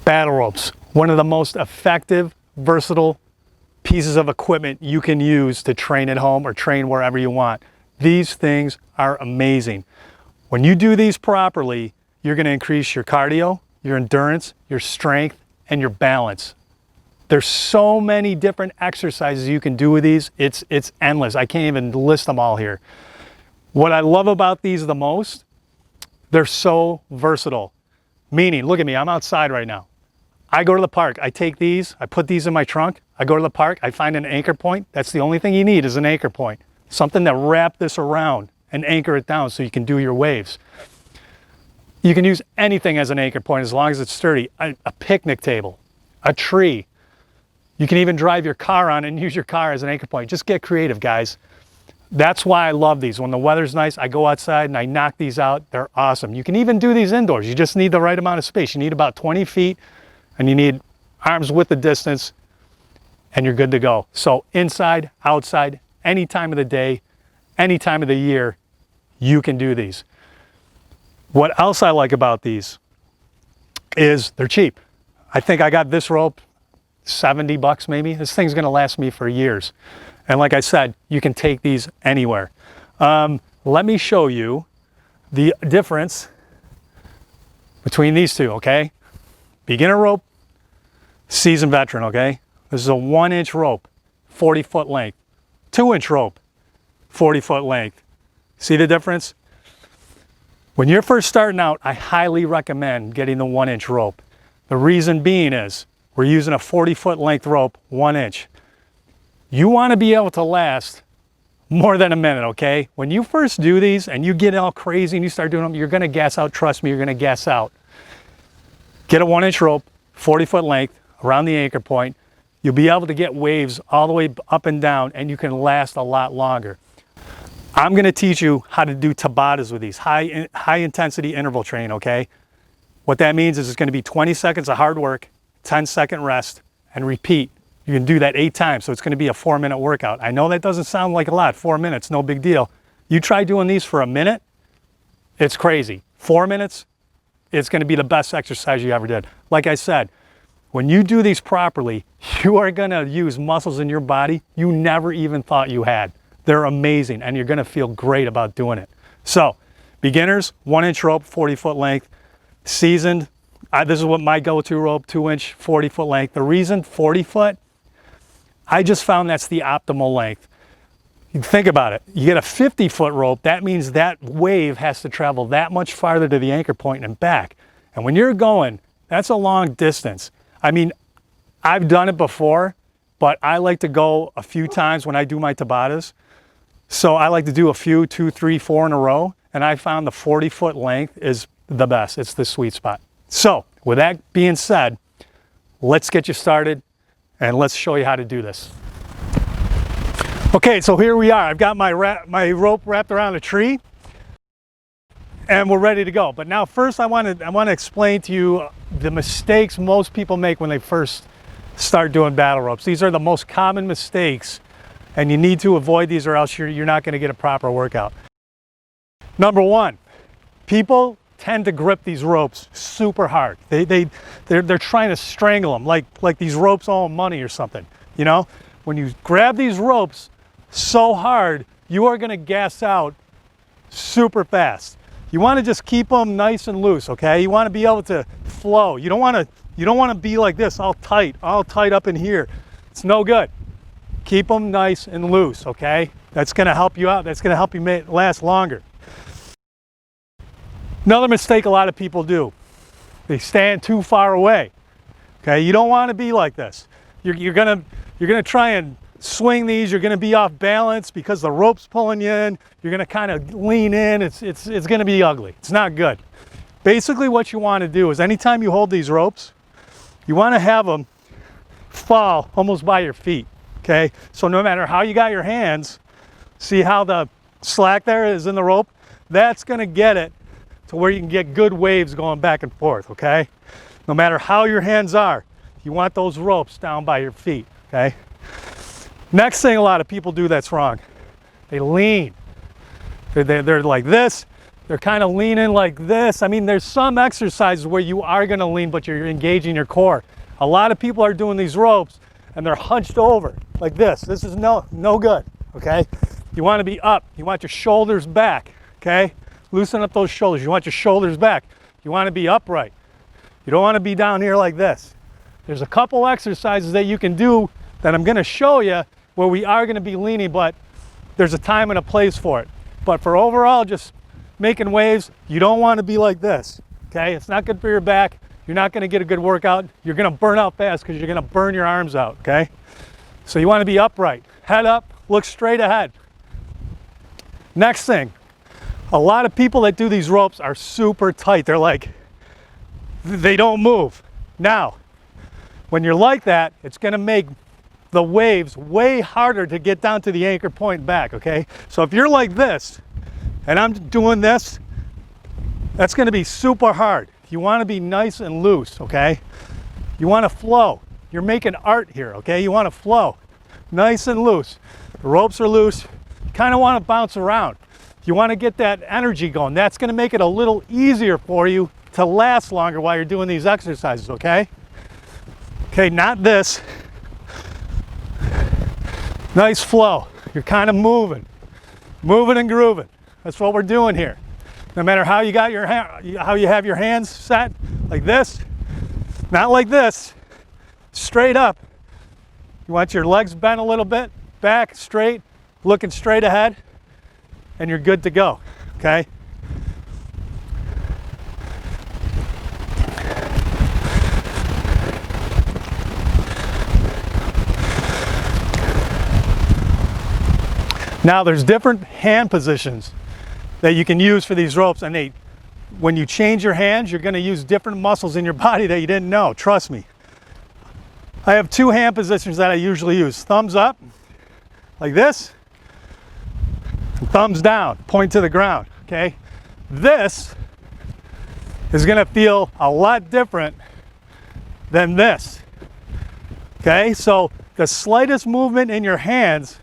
Battle ropes, one of the most effective, versatile pieces of equipment you can use to train at home or train wherever you want. These things are amazing. When you do these properly, you're going to increase your cardio, your endurance, your strength, and your balance. There's so many different exercises you can do with these. It's endless. I can't even list them all here. What I love about these the most, they're so versatile. Meaning, look at me, I'm outside right now. I go to the park, I take these, I put these in my trunk, I go to the park, I find an anchor point. That's the only thing you need is an anchor point. Something to wrap this around and anchor it down so you can do your waves. You can use anything as an anchor point as long as it's sturdy. A picnic table, a tree. You can even drive your car on and use your car as an anchor point. Just get creative, guys. That's why I love these. When the weather's nice, I go outside and I knock these out. They're awesome. You can even do these indoors. You just need the right amount of space. You need about 20 feet and you need arms width of distance and you're good to go. So inside, outside, any time of the day, any time of the year, you can do these. What else I like about these is they're cheap. I think I got this rope, 70 bucks maybe. This thing's gonna last me for years. And like I said, you can take these anywhere. Let me show you the difference between these two, okay? Beginner rope, seasoned veteran, okay? This is a 1-inch rope, 40-foot length. 2-inch rope, 40-foot length. See the difference? When you're first starting out, I highly recommend getting the 1-inch rope. The reason being is we're using a 40-foot length rope, 1 inch. You want to be able to last more than a minute, okay? When you first do these and you get all crazy and you start doing them, you're going to gas out. Trust me, you're going to gas out. Get a 1-inch rope, 40-foot length, around the anchor point. You'll be able to get waves all the way up and down and you can last a lot longer. I'm going to teach you how to do Tabatas with these, high intensity interval training, okay? What that means is it's going to be 20 seconds of hard work, 10-second rest, and repeat. You can do that 8 times, so it's going to be a 4-minute workout. I know that doesn't sound like a lot, 4 minutes, no big deal. You try doing these for a minute, it's crazy. 4 minutes, it's going to be the best exercise you ever did. Like I said, when you do these properly, you are going to use muscles in your body you never even thought you had. They're amazing, and you're going to feel great about doing it. So, beginners, 1-inch rope, 40-foot length. Seasoned, this is what my go-to rope, 2-inch, 40-foot length. The reason 40-foot, I just found that's the optimal length. You think about it. You get a 50-foot rope, that means that wave has to travel that much farther to the anchor point and back. And when you're going, that's a long distance. I mean, I've done it before, but I like to go a few times when I do my Tabatas. So I like to do a few, 2, 3, 4 in a row. And I found the 40-foot length is the best. It's the sweet spot. So with that being said, let's get you started and let's show you how to do this. Okay, so here we are. I've got my rope wrapped around a tree and we're ready to go. But now first I want to explain to you the mistakes most people make when they first start doing battle ropes. These are the most common mistakes and you need to avoid these or else you're not going to get a proper workout. Number one, people tend to grip these ropes super hard. They're trying to strangle them like these ropes owe money or something. You know, when you grab these ropes so hard, you are going to gas out super fast. You want to just keep them nice and loose, okay? You want to be able to flow. You don't want to be like this, all tight up in here. It's no good. Keep them nice and loose, okay? That's going to help you out. That's going to help you last longer. Another mistake a lot of people do, they stand too far away. Okay, you don't want to be like this. You're gonna try and swing these. You're gonna be off balance because the rope's pulling you in. You're gonna kind of lean in. It's gonna be ugly. It's not good. Basically, what you want to do is anytime you hold these ropes, you want to have them fall almost by your feet. Okay, so no matter how you got your hands, see how the slack there is in the rope? That's gonna get it to where you can get good waves going back and forth, okay? No matter how your hands are, you want those ropes down by your feet, okay? Next thing a lot of people do that's wrong, they lean. They're like this, They're kind of leaning like this. I mean, there's some exercises where you are going to lean, but you're engaging your core. A lot of people are doing these ropes and they're hunched over like this. This is no good, okay? You want to be up. You want your shoulders back, okay? Loosen up those shoulders. You want your shoulders back. You want to be upright. You don't want to be down here like this. There's a couple exercises that you can do that I'm going to show you where we are going to be leaning, but there's a time and a place for it. But for overall, just making waves, you don't want to be like this, okay? It's not good for your back. You're not going to get a good workout. You're going to burn out fast because you're going to burn your arms out, okay? So you want to be upright, head up, look straight ahead. Next thing, a lot of people that do these ropes are super tight. They're like, they don't move. Now, when you're like that, it's going to make the waves way harder to get down to the anchor point back, okay? So if you're like this, and I'm doing this, that's going to be super hard. You want to be nice and loose, okay? You want to flow. You're making art here, okay? You want to flow nice and loose. The ropes are loose. You kind of want to bounce around. You want to get that energy going. That's going to make it a little easier for you to last longer while you're doing these exercises, okay? Okay, not this. Nice flow. You're kind of moving and grooving. That's what we're doing here. No matter how you got how you have your hands set, like this, not like this, straight up. You want your legs bent a little bit, back, straight, looking straight ahead, and you're good to go, okay? Now there's different hand positions that you can use for these ropes, and when you change your hands, you're going to use different muscles in your body that you didn't know, trust me. I have two hand positions that I usually use. Thumbs up, like this, and thumbs down, point to the ground, okay? This is going to feel a lot different than this, okay? So the slightest movement in your hands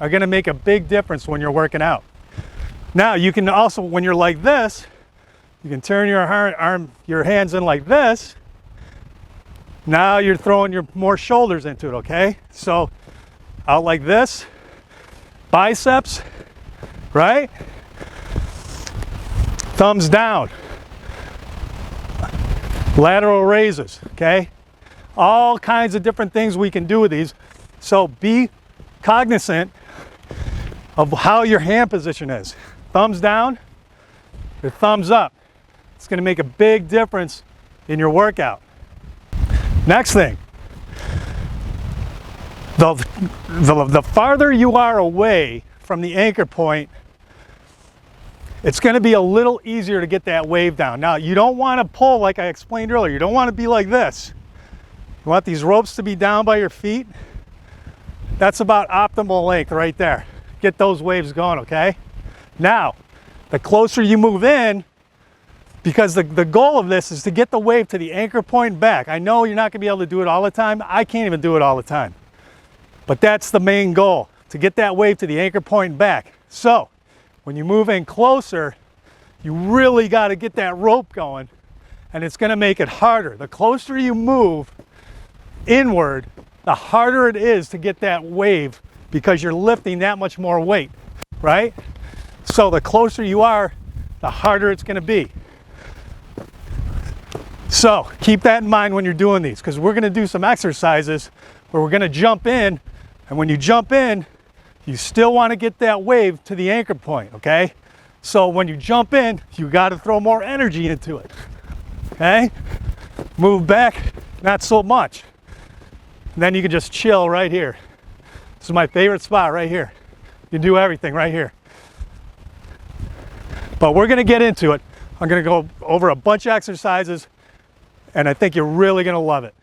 are going to make a big difference when you're working out. Now you can also, when you're like this, you can turn your hands in like this. Now you're throwing your more shoulders into it, okay? So out like this, biceps, right? Thumbs down, lateral raises, okay? All kinds of different things we can do with these. So be cognizant of how your hand position is. Thumbs down, your thumbs up. It's going to make a big difference in your workout. Next thing, the farther you are away from the anchor point, it's going to be a little easier to get that wave down. Now, you don't want to pull like I explained earlier. You don't want to be like this. You want these ropes to be down by your feet. That's about optimal length right there. Get those waves going, okay? Now, the closer you move in, because the goal of this is to get the wave to the anchor point back. I know you're not going to be able to do it all the time. I can't even do it all the time. But that's the main goal, to get that wave to the anchor point back. So, when you move in closer, you really got to get that rope going, and it's going to make it harder. The closer you move inward, the harder it is to get that wave because you're lifting that much more weight, right? So the closer you are, the harder it's going to be. So keep that in mind when you're doing these, because we're going to do some exercises where we're going to jump in, and when you jump in, you still want to get that wave to the anchor point, okay? So when you jump in, you got to throw more energy into it, okay? Move back, not so much. And then you can just chill right here. This is my favorite spot right here. You can do everything right here. But we're going to get into it. I'm going to go over a bunch of exercises, and I think you're really going to love it.